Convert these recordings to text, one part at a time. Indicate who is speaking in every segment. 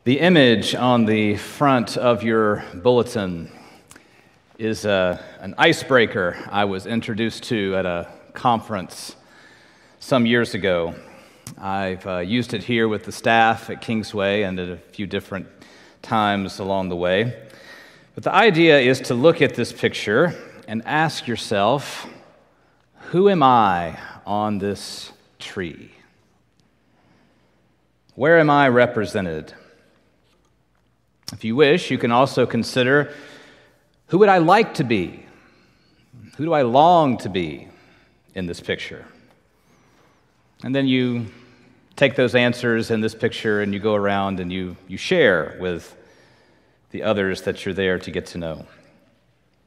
Speaker 1: The image on the front of your bulletin is an icebreaker I was introduced to at a conference some years ago. I've used it here with the staff at Kingsway and at a few different times along the way. But the idea is to look at this picture and ask yourself, who am I on this tree? Where am I represented? If you wish, you can also consider, who would I like to be? Who do I long to be in this picture? And then you take those answers in this picture and you go around and you share with the others that you're there to get to know.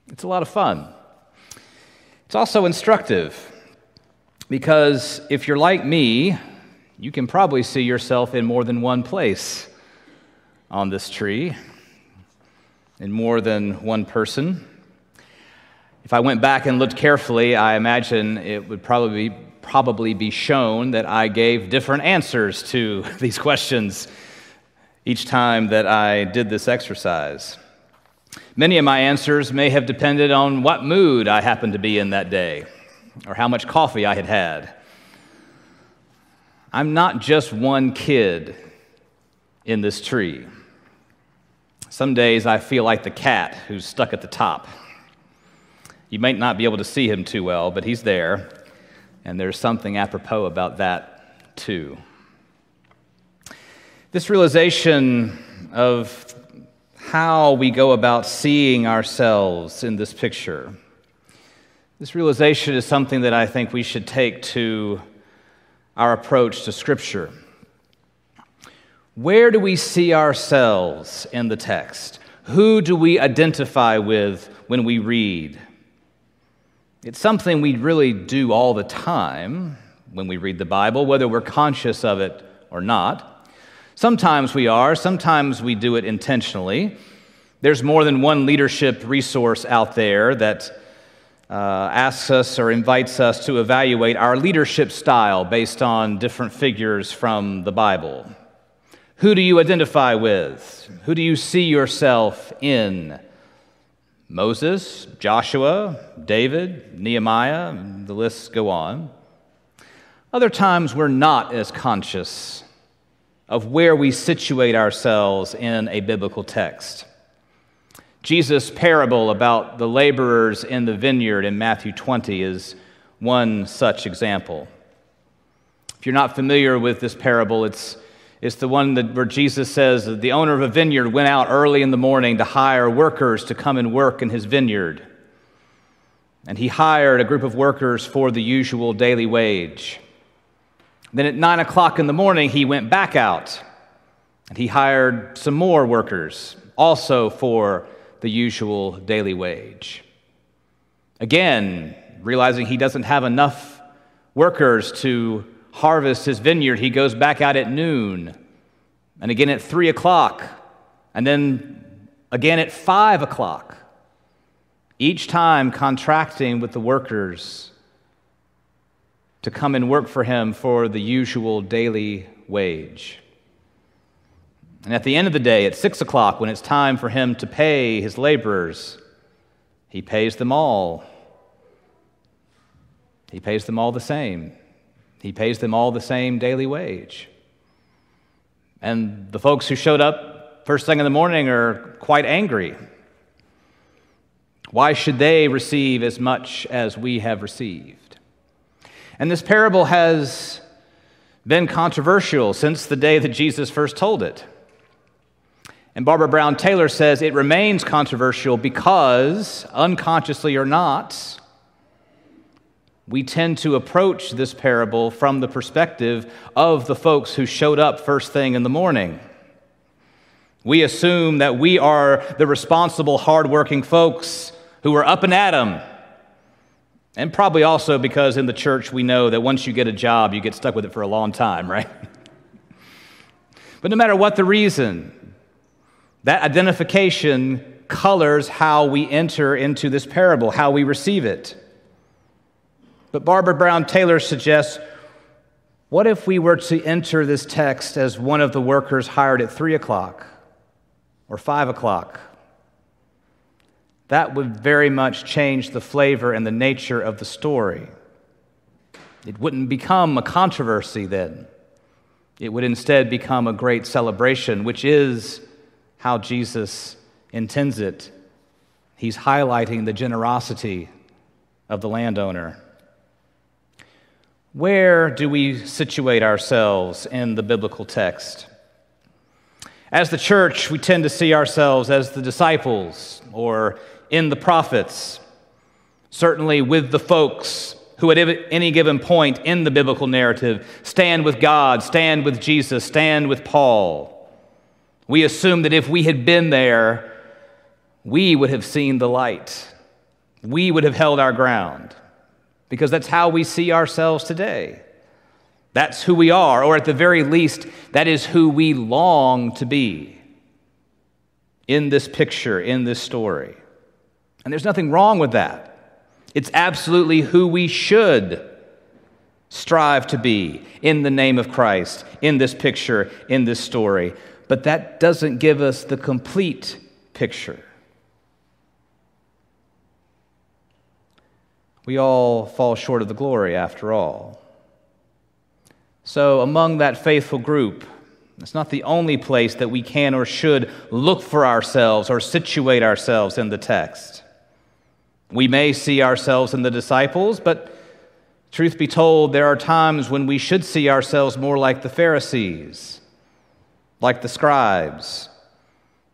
Speaker 1: It's a lot of fun. It's also instructive because if you're like me, you can probably see yourself in more than one place on this tree, in more than one person. If I went back and looked carefully, I imagine it would probably be shown that I gave different answers to these questions each time that I did this exercise. Many of my answers may have depended on what mood I happened to be in that day, or how much coffee I had had. I'm not just one kid in this tree. Some days I feel like the cat who's stuck at the top. You might not be able to see him too well, but he's there, and there's something apropos about that too. This realization of how we go about seeing ourselves in this picture, this realization is something that I think we should take to our approach to Scripture. Where do we see ourselves in the text? Who do we identify with when we read? It's something we really do all the time when we read the Bible, whether we're conscious of it or not. Sometimes we are, sometimes we do it intentionally. There's more than one leadership resource out there that asks us or invites us to evaluate our leadership style based on different figures from the Bible. Who do you identify with? Who do you see yourself in? Moses, Joshua, David, Nehemiah, the lists go on. Other times we're not as conscious of where we situate ourselves in a biblical text. Jesus' parable about the laborers in the vineyard in Matthew 20 is one such example. If you're not familiar with this parable, it's the one where Jesus says that the owner of a vineyard went out early in the morning to hire workers to come and work in his vineyard. And he hired a group of workers for the usual daily wage. Then at 9 o'clock in the morning, he went back out and he hired some more workers, also for the usual daily wage. Again, realizing he doesn't have enough workers to harvest his vineyard, he goes back out at noon, and again at 3 o'clock, and then again at 5 o'clock, each time contracting with the workers to come and work for him for the usual daily wage. And at the end of the day, at 6 o'clock, when it's time for him to pay his laborers, he pays them all. He pays them all the same. He pays them all the same daily wage. And the folks who showed up first thing in the morning are quite angry. Why should they receive as much as we have received? And this parable has been controversial since the day that Jesus first told it. And Barbara Brown Taylor says it remains controversial because, unconsciously or not, we tend to approach this parable from the perspective of the folks who showed up first thing in the morning. We assume that we are the responsible, hardworking folks who are up and at 'em. And probably also because in the church we know that once you get a job, you get stuck with it for a long time, right? But no matter what the reason, that identification colors how we enter into this parable, how we receive it. But Barbara Brown Taylor suggests What if we were to enter this text as one of the workers hired at 3 o'clock or 5 o'clock? That would very much change the flavor and the nature of the story. It wouldn't become a controversy then. It would instead become a great celebration, which is how Jesus intends it. He's highlighting the generosity of the landowner. Where do we situate ourselves in the biblical text? As the church, we tend to see ourselves as the disciples or in the prophets, certainly with the folks who at any given point in the biblical narrative stand with God, stand with Jesus, stand with Paul. We assume that if we had been there, we would have seen the light. We would have held our ground, because that's how we see ourselves today. That's who we are, or at the very least, that is who we long to be in this picture, in this story. And there's nothing wrong with that. It's absolutely who we should strive to be in the name of Christ, in this picture, in this story. But that doesn't give us the complete picture. We all fall short of the glory, after all. So among that faithful group, it's not the only place that we can or should look for ourselves or situate ourselves in the text. We may see ourselves in the disciples, but truth be told, there are times when we should see ourselves more like the Pharisees, like the scribes,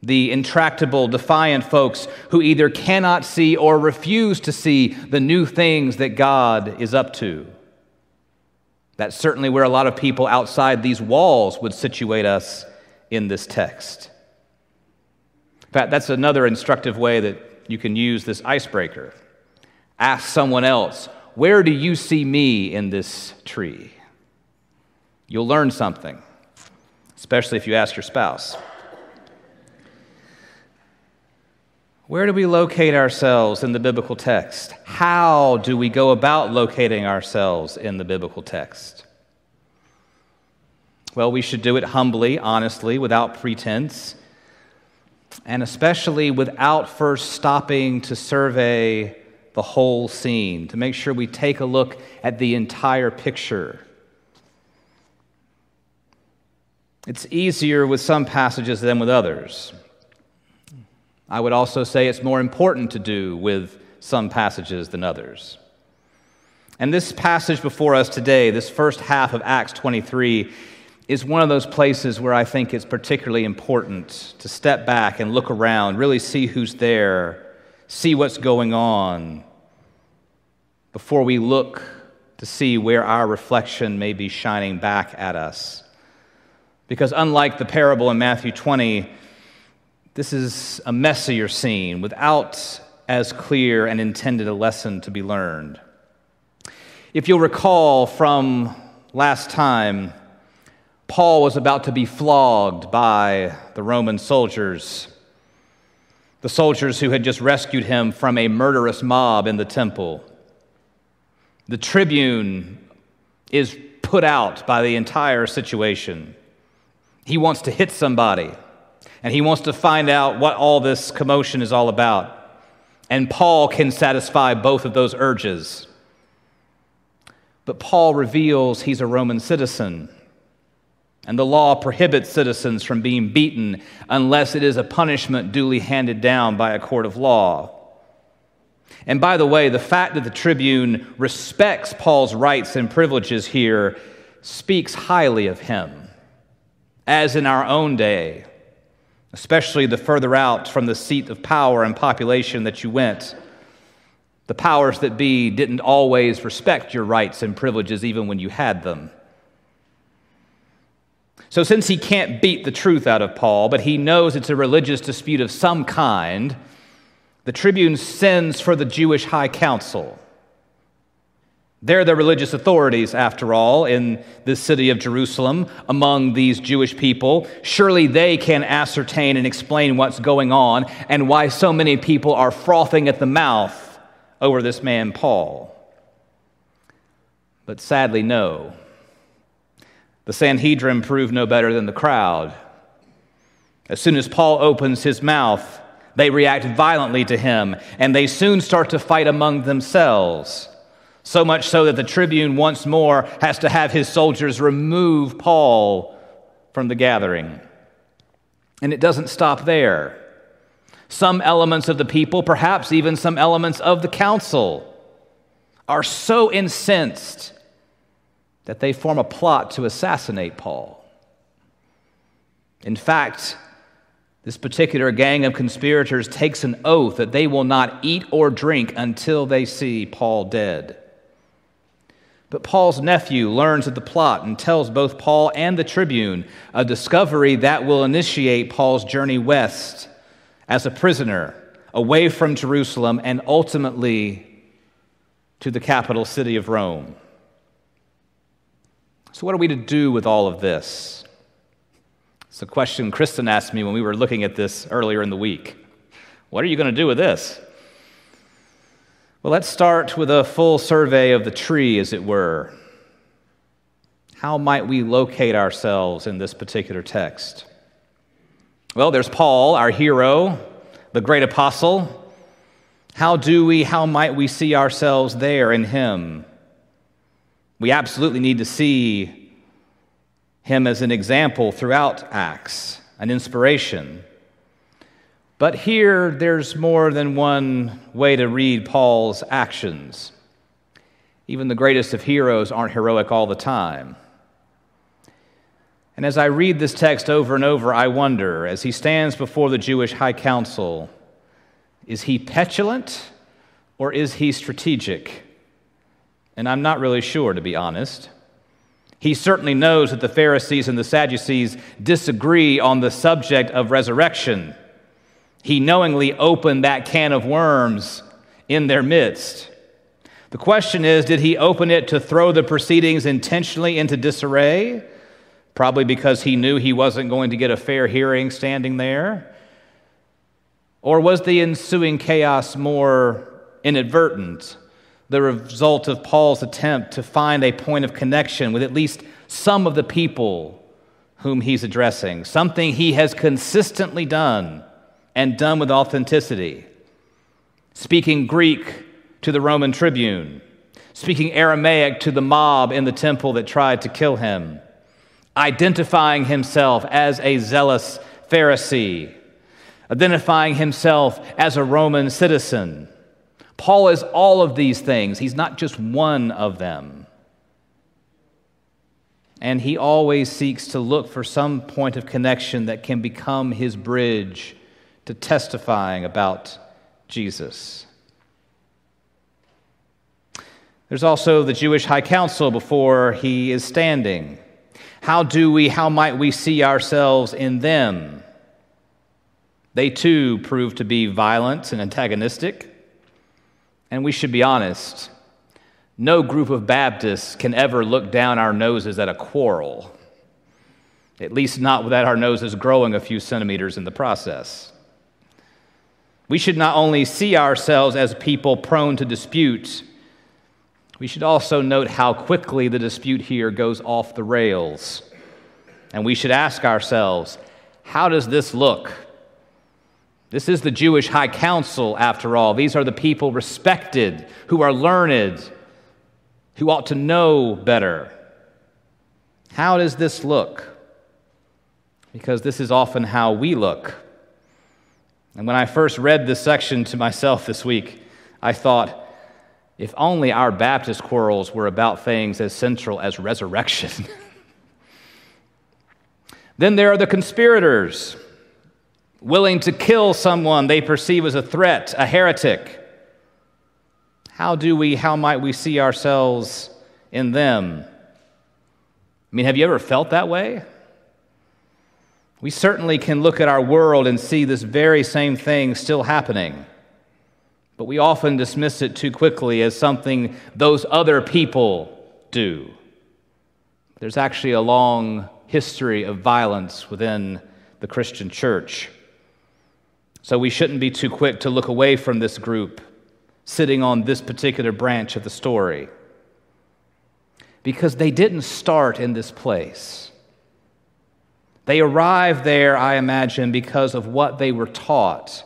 Speaker 1: the intractable, defiant folks who either cannot see or refuse to see the new things that God is up to. That's certainly where a lot of people outside these walls would situate us in this text. In fact, that's another instructive way that you can use this icebreaker. Ask someone else, where do you see me in this tree? You'll learn something, especially if you ask your spouse. Where do we locate ourselves in the biblical text? How do we go about locating ourselves in the biblical text? Well, we should do it humbly, honestly, without pretense, and especially without first stopping to survey the whole scene, to make sure we take a look at the entire picture. It's easier with some passages than with others. I would also say it's more important to do with some passages than others. And this passage before us today, this first half of Acts 23, is one of those places where I think it's particularly important to step back and look around, really see who's there, see what's going on, before we look to see where our reflection may be shining back at us. Because unlike the parable in Matthew 20, this is a messier scene without as clear and intended a lesson to be learned. If you'll recall from last time, Paul was about to be flogged by the Roman soldiers, the soldiers who had just rescued him from a murderous mob in the temple. The tribune is put out by the entire situation. He wants to hit somebody, and he wants to find out what all this commotion is all about. And Paul can satisfy both of those urges. But Paul reveals he's a Roman citizen, and the law prohibits citizens from being beaten unless it is a punishment duly handed down by a court of law. And by the way, the fact that the tribune respects Paul's rights and privileges here speaks highly of him, as in our own day, especially the further out from the seat of power and population that you went. The powers that be didn't always respect your rights and privileges even when you had them. So since he can't beat the truth out of Paul, but he knows it's a religious dispute of some kind, the tribune sends for the Jewish high council. They're the religious authorities, after all, in the city of Jerusalem, among these Jewish people. Surely they can ascertain and explain what's going on and why so many people are frothing at the mouth over this man, Paul. But sadly, no. The Sanhedrin proved no better than the crowd. As soon as Paul opens his mouth, they react violently to him, and they soon start to fight among themselves. So much so that the tribune once more has to have his soldiers remove Paul from the gathering. And it doesn't stop there. Some elements of the people, perhaps even some elements of the council, are so incensed that they form a plot to assassinate Paul. In fact, this particular gang of conspirators takes an oath that they will not eat or drink until they see Paul dead. But Paul's nephew learns of the plot and tells both Paul and the tribune a discovery that will initiate Paul's journey west as a prisoner, away from Jerusalem and ultimately to the capital city of Rome. So what are we to do with all of this? It's a question Kristen asked me when we were looking at this earlier in the week. What are you going to do with this? Well, let's start with a full survey of the tree, as it were. How might we locate ourselves in this particular text? Well, there's Paul, our hero, the great apostle. How might we see ourselves there in him? We absolutely need to see him as an example throughout Acts, an inspiration. But here, there's more than one way to read Paul's actions. Even the greatest of heroes aren't heroic all the time. And as I read this text over and over, I wonder, as he stands before the Jewish high council, is he petulant or is he strategic? And I'm not really sure, to be honest. He certainly knows that the Pharisees and the Sadducees disagree on the subject of resurrection. He knowingly opened that can of worms in their midst. The question is, did he open it to throw the proceedings intentionally into disarray? Probably because he knew he wasn't going to get a fair hearing standing there. Or was the ensuing chaos more inadvertent, the result of Paul's attempt to find a point of connection with at least some of the people whom he's addressing, something he has consistently done and done with authenticity? Speaking Greek to the Roman tribune, speaking Aramaic to the mob in the temple that tried to kill him, identifying himself as a zealous Pharisee, identifying himself as a Roman citizen. Paul is all of these things. He's not just one of them. And he always seeks to look for some point of connection that can become his bridge to testifying about Jesus. There's also the Jewish high council before he is standing. How might we see ourselves in them? They too prove to be violent and antagonistic. And we should be honest, no group of Baptists can ever look down our noses at a quarrel, at least not without our noses growing a few centimeters in the process. We should not only see ourselves as people prone to dispute, we should also note how quickly the dispute here goes off the rails. And we should ask ourselves, how does this look? This is the Jewish high council, after all. These are the people respected, who are learned, who ought to know better. How does this look? Because this is often how we look. And when I first read this section to myself this week, I thought, if only our Baptist quarrels were about things as central as resurrection. Then there are the conspirators, willing to kill someone they perceive as a threat, a heretic. How might we see ourselves in them? I mean, have you ever felt that way? We certainly can look at our world and see this very same thing still happening, but we often dismiss it too quickly as something those other people do. There's actually a long history of violence within the Christian church. So we shouldn't be too quick to look away from this group sitting on this particular branch of the story. because they didn't start in this place. They arrived there, I imagine, because of what they were taught,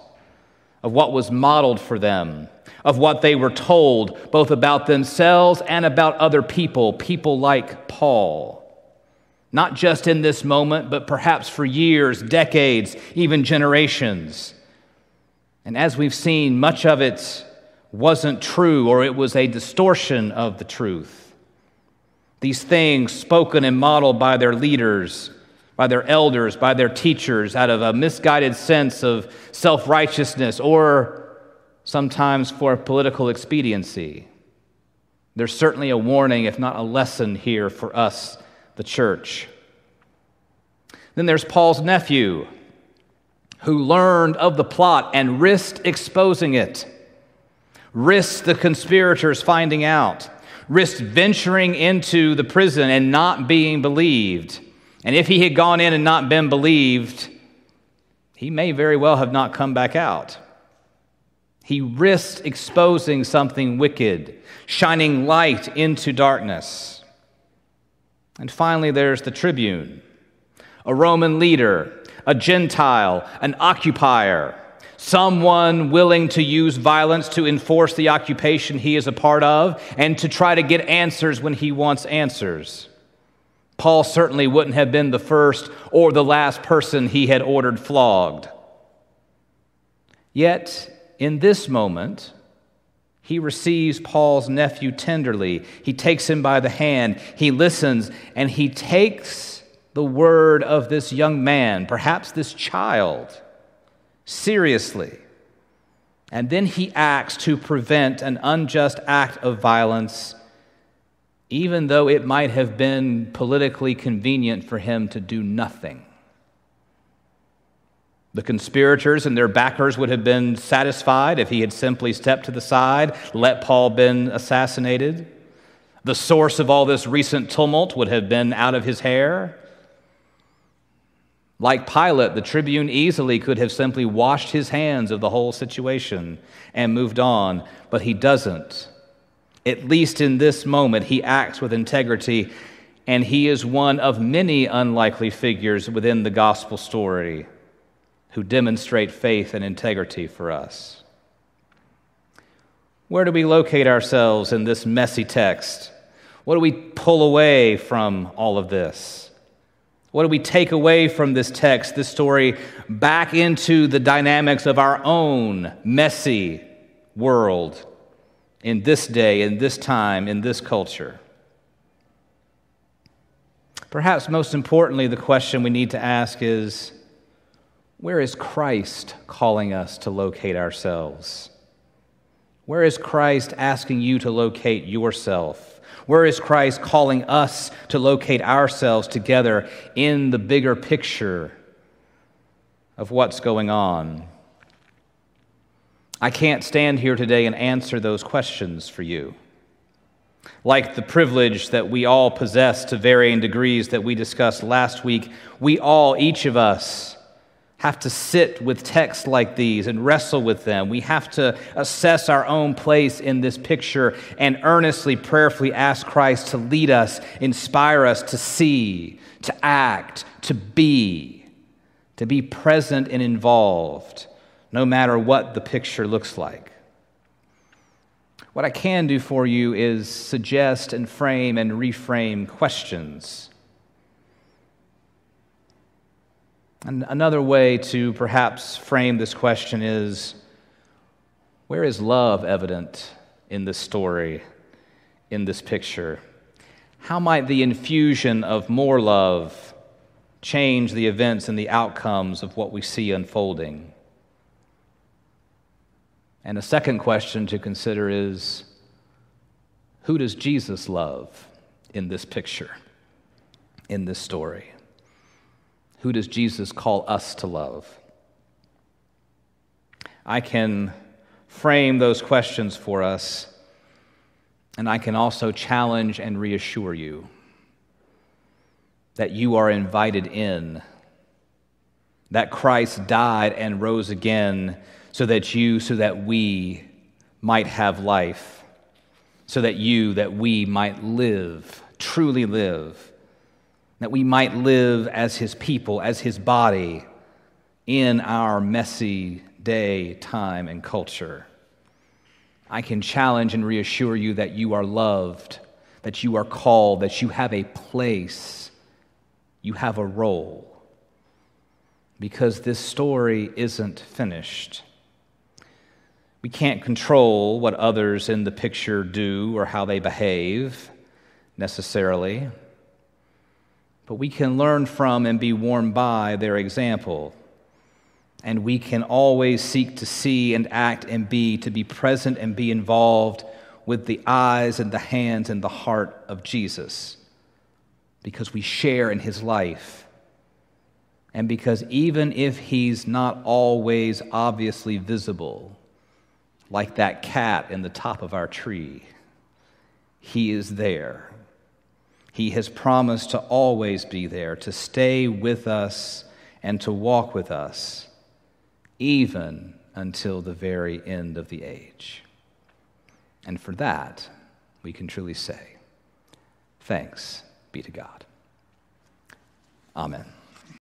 Speaker 1: of what was modeled for them, of what they were told, both about themselves and about other people, people like Paul. Not just in this moment, but perhaps for years, decades, even generations. And as we've seen, much of it wasn't true, or it was a distortion of the truth. These things spoken and modeled by their leaders, by their elders, by their teachers, out of a misguided sense of self-righteousness, or sometimes for political expediency. There's certainly a warning, if not a lesson here for us, the church. Then there's Paul's nephew, who learned of the plot and risked exposing it, risked the conspirators finding out, risked venturing into the prison and not being believed. And if he had gone in and not been believed, he may very well have not come back out. He risked exposing something wicked, shining light into darkness. And finally, there's the tribune, a Roman leader, a Gentile, an occupier, someone willing to use violence to enforce the occupation he is a part of and to try to get answers when he wants answers. Paul certainly wouldn't have been the first or the last person he had ordered flogged. Yet, in this moment, he receives Paul's nephew tenderly. He takes him by the hand, he listens, and he takes the word of this young man, perhaps this child, seriously. And then he acts to prevent an unjust act of violence, even though it might have been politically convenient for him to do nothing. The conspirators and their backers would have been satisfied if he had simply stepped to the side, let Paul been assassinated. The source of all this recent tumult would have been out of his hair. Like Pilate, the tribune easily could have simply washed his hands of the whole situation and moved on, but he doesn't. At least in this moment, he acts with integrity, and he is one of many unlikely figures within the gospel story who demonstrate faith and integrity for us. Where do we locate ourselves in this messy text? What do we pull away from all of this? What do we take away from this text, this story, back into the dynamics of our own messy world in this day, in this time, in this culture? Perhaps most importantly, the question we need to ask is, where is Christ calling us to locate ourselves? Where is Christ asking you to locate yourself? Where is Christ calling us to locate ourselves together in the bigger picture of what's going on? I can't stand here today and answer those questions for you. Like the privilege that we all possess to varying degrees that we discussed last week, we all, each of us, have to sit with texts like these and wrestle with them. We have to assess our own place in this picture and earnestly, prayerfully ask Christ to lead us, inspire us to see, to act, to be present and involved, no matter what the picture looks like. What I can do for you is suggest and frame and reframe questions. And another way to perhaps frame this question is, where is love evident in this story, in this picture? How might the infusion of more love change the events and the outcomes of what we see unfolding? And a second question to consider is, who does Jesus love in this picture, in this story? Who does Jesus call us to love? I can frame those questions for us, and I can also challenge and reassure you that you are invited in, that Christ died and rose again so that we might have life, so that we might live truly live, that we might live as his people, as his body, in our messy day, time, and culture. I can challenge and reassure you that you are loved, that you are called, that you have a place, you have a role, because this story isn't finished. We can't control what others in the picture do or how they behave necessarily, but we can learn from and be warmed by their example. And we can always seek to see and act and to be present and be involved with the eyes and the hands and the heart of Jesus, because we share in his life. And because even if he's not always obviously visible, like that cat in the top of our tree, he is there. He has promised to always be there, to stay with us and to walk with us, even until the very end of the age. And for that, we can truly say, thanks be to God. Amen.